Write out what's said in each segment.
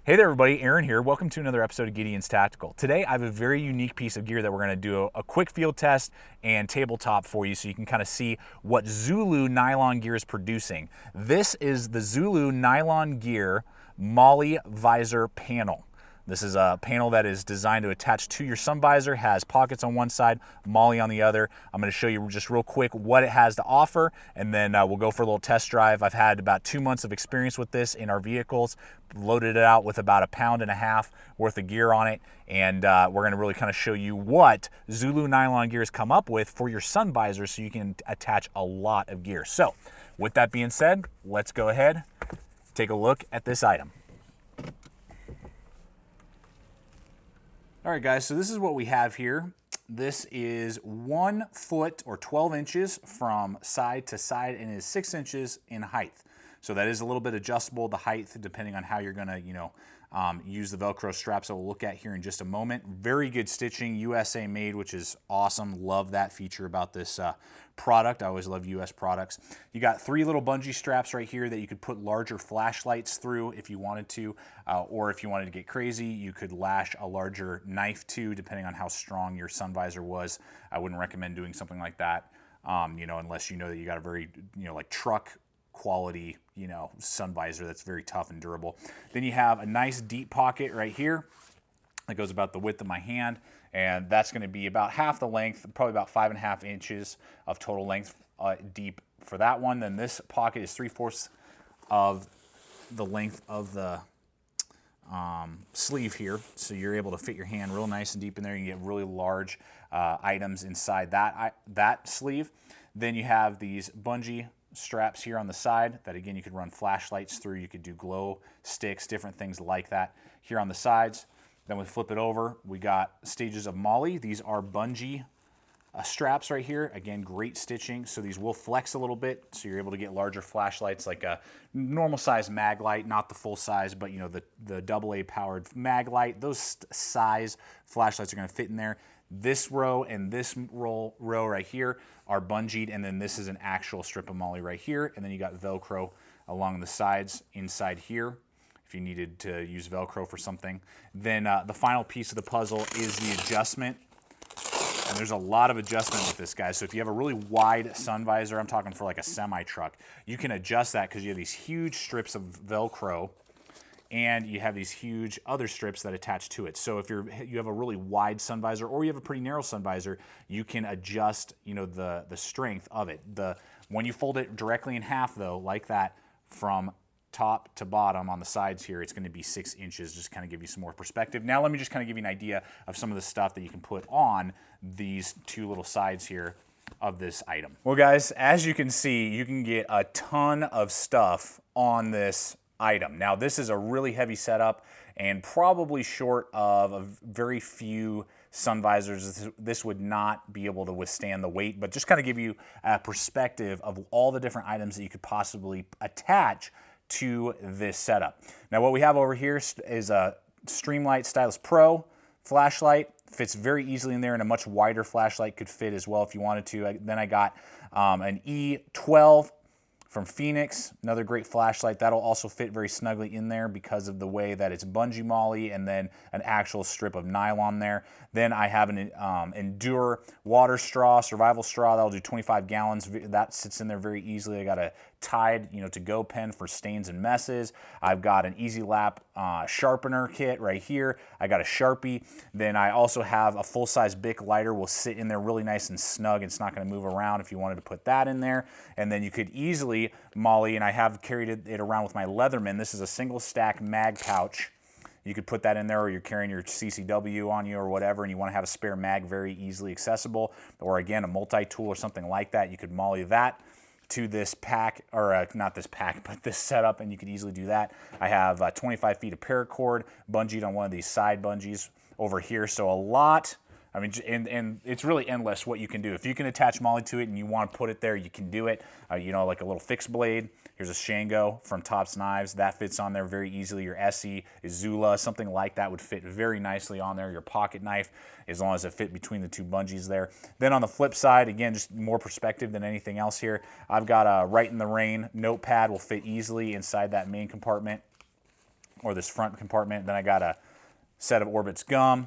Hey there everybody, Aaron here. Welcome to another episode of Gideon's Tactical. Today I have a very unique piece of gear that we're going to do a quick field test and tabletop for you so you can kind of see what Zulu Nylon gear is producing. This is the Zulu Nylon gear Molle visor panel. This is a panel that is designed to attach to your sun visor, has pockets on one side, Molle on the other. I'm going to show you just real quick what it has to offer, and then we'll go for a little test drive. I've had about 2 months of experience with this in our vehicles, loaded it out with about 1.5 pounds worth of gear on it, and we're going to really kind of show you what Zulu Nylon gear has come up with for your sun visor so you can attach a lot of gear. So with that being said, let's go ahead, take a look at this item. All right, guys, so this is what we have here. This is 1 foot or 12 inches from side to side and is 6 inches in height. So that is a little bit adjustable, the height, depending on how you're gonna, use the Velcro straps that we'll look at here in just a moment. Very good stitching, USA made, which is awesome. Love that feature about this product. I always love US products. You got 3 little bungee straps right here that you could put larger flashlights through if you wanted to, or if you wanted to get crazy, you could lash a larger knife to, depending on how strong your sun visor was. I wouldn't recommend doing something like that, unless you know that you got a very, like truck quality, sun visor that's very tough and durable. Then you have a nice deep pocket right here that goes about the width of my hand, and that's going to be about half the length, probably about 5.5 inches of total length deep for that one. Then this pocket is 3/4 of the length of the sleeve here, so you're able to fit your hand real nice and deep in there. You can get really large items inside that sleeve. Then you have these bungee straps here on the side that, again, you could run flashlights through. You could do glow sticks, different things like that here on the sides. Then we flip it over, we got stages of Molle. These are bungee straps right here. Again, great stitching. So these will flex a little bit, so you're able to get larger flashlights, like a normal size mag light, not the full size, but the AA powered mag light. Those size flashlights are going to fit in there. This row and this row right here are bungeed, and then this is an actual strip of Molle right here, and then you got Velcro along the sides inside here if you needed to use Velcro for something. Then the final piece of the puzzle is the adjustment, and there's a lot of adjustment with this, guys. So if you have a really wide sun visor, I'm talking for like a semi-truck, you can adjust that because you have these huge strips of Velcro, and you have these huge other strips that attach to it. So if you have a really wide sun visor, or you have a pretty narrow sun visor, you can adjust, the strength of it. When you fold it directly in half, though, like that, from top to bottom on the sides here, it's going to be 6 inches, just kind of give you some more perspective. Now let me just kind of give you an idea of some of the stuff that you can put on these 2 little sides here of this item. Well, guys, as you can see, you can get a ton of stuff on this item. Now, this is a really heavy setup and probably short of a very few sun visors. This would not be able to withstand the weight, but just kind of give you a perspective of all the different items that you could possibly attach to this setup. Now, what we have over here is a Streamlight Stylus Pro flashlight. Fits very easily in there, and a much wider flashlight could fit as well if you wanted to. Then I got an E12 from Phoenix, another great flashlight. That'll also fit very snugly in there because of the way that it's bungee Molle and then an actual strip of nylon there. Then I have an Endure water straw, survival straw. That'll do 25 gallons. That sits in there very easily. I got a Tide, to-go pen for stains and messes. I've got an Easy Lap sharpener kit right here. I got a Sharpie. Then I also have a full-size Bic lighter. Will sit in there really nice and snug. It's not going to move around if you wanted to put that in there. And then you could easily Molle, and I have carried it around with my Leatherman. This is a single stack mag pouch. You could put that in there, or you're carrying your CCW on you or whatever, and you want to have a spare mag very easily accessible, or again, a multi-tool or something like that. You could Molle that to this pack, or not this pack, but this setup, and you could easily do that. I have 25 feet of paracord bungeed on one of these side bungees over here, so a lot. I mean, and it's really endless what you can do. If you can attach Molle to it and you want to put it there, you can do it. Like a little fixed blade. Here's a Shango from Tops Knives. That fits on there very easily. Your Essie, Zula, something like that would fit very nicely on there. Your pocket knife, as long as it fit between the 2 bungees there. Then on the flip side, again, just more perspective than anything else here, I've got a Right in the Rain notepad. Will fit easily inside that main compartment. or this front compartment. Then I got a set of Orbit's gum.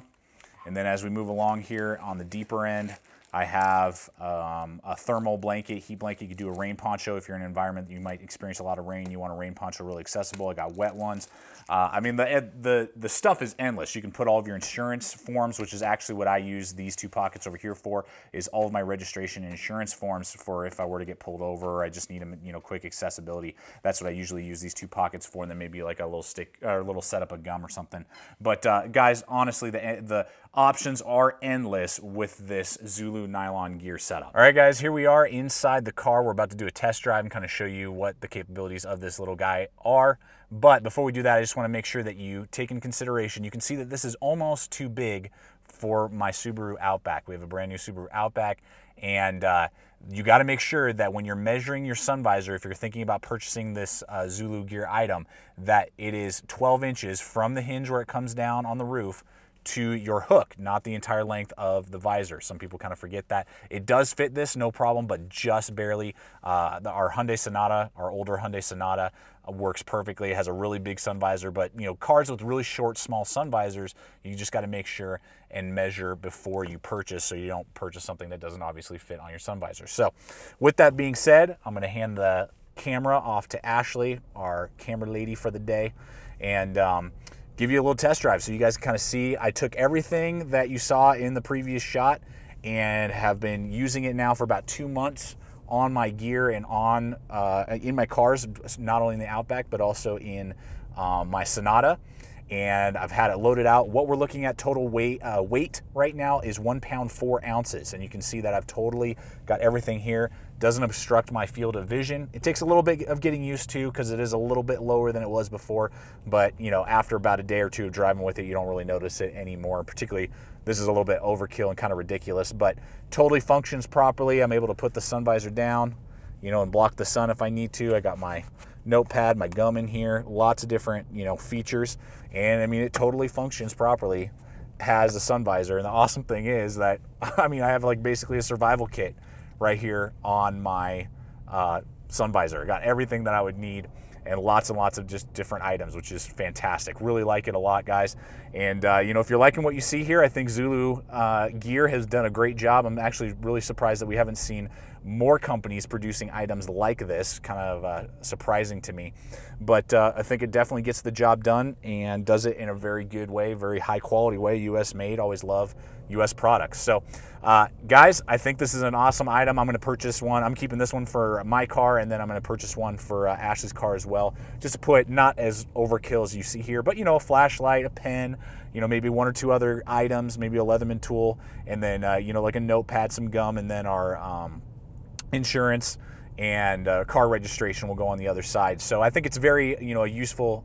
And then as we move along here on the deeper end, I have a thermal blanket, heat blanket. You could do a rain poncho if you're in an environment that you might experience a lot of rain. You want a rain poncho really accessible. I got wet ones. I mean, the stuff is endless. You can put all of your insurance forms, which is actually what I use these two pockets over here for, is all of my registration and insurance forms for if I were to get pulled over or I just need a quick accessibility. That's what I usually use these two pockets for, and then maybe like a little stick or a little setup of gum or something. But guys, honestly, the options are endless with this Zulu Nylon gear setup. All right, guys, here we are inside the car. We're about to do a test drive and kind of show you what the capabilities of this little guy are. But before we do that, I just want to make sure that you take in consideration, you can see that this is almost too big for my Subaru Outback. We have a brand new Subaru Outback, and you got to make sure that when you're measuring your sun visor, if you're thinking about purchasing this Zulu gear item, that it is 12 inches from the hinge where it comes down on the roof to your hook, not the entire length of the visor. Some people kind of forget that. It does fit this, no problem, but just barely. Our Hyundai Sonata, our older Hyundai Sonata, works perfectly. It has a really big sun visor, but cars with really short, small sun visors, you just got to make sure and measure before you purchase, so you don't purchase something that doesn't obviously fit on your sun visor. So with that being said, I'm going to hand the camera off to Ashley, our camera lady for the day, and give you a little test drive so you guys can kind of see. I took everything that you saw in the previous shot and have been using it now for about 2 months on my gear and on in my cars, not only in the Outback but also in my Sonata. And I've had it loaded out. What we're looking at total weight right now is 1 pound 4 ounces, and you can see that I've totally got everything here. Doesn't obstruct my field of vision. It takes a little bit of getting used to because it is a little bit lower than it was before, but after about a day or two of driving with it, you don't really notice it anymore. Particularly, this is a little bit overkill and kind of ridiculous, but totally functions properly. I'm able to put the sun visor down, and block the sun if I need to. I got my notepad, my gum in here, lots of different, features. And I mean, it totally functions properly, has a sun visor. And the awesome thing is that, I have like basically a survival kit right here on my sun visor. I got everything that I would need and lots of just different items, which is fantastic. Really like it a lot, guys. And if you're liking what you see here, I think Zulu Gear has done a great job. I'm actually really surprised that we haven't seen more companies producing items like this. Kind of surprising to me. But I think it definitely gets the job done and does it in a very good way, very high quality way, US made. Always love US products. So guys, I think this is an awesome item. I'm going to purchase one. I'm keeping this one for my car, and then I'm going to purchase one for Ashley's car as well, just to put not as overkill as you see here, but a flashlight, a pen, maybe 1 or 2 other items, maybe a Leatherman tool, and then like a notepad, some gum, and then our insurance and car registration will go on the other side. So I think it's very, a useful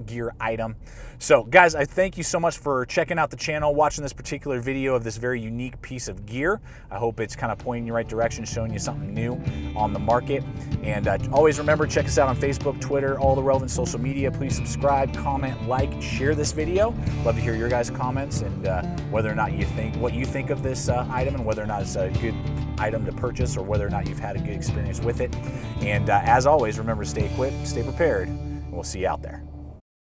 gear item. So guys, I thank you so much for checking out the channel, watching this particular video of this very unique piece of gear. I hope it's kind of pointing you in the right direction, showing you something new on the market. And always remember, check us out on Facebook, Twitter, all the relevant social media. Please subscribe, comment, like, share this video. Love to hear your guys' comments and whether or not what you think of this item, and whether or not it's a good item to purchase, or whether or not you've had a good experience with it. And as always, remember, stay equipped, stay prepared, and we'll see you out there.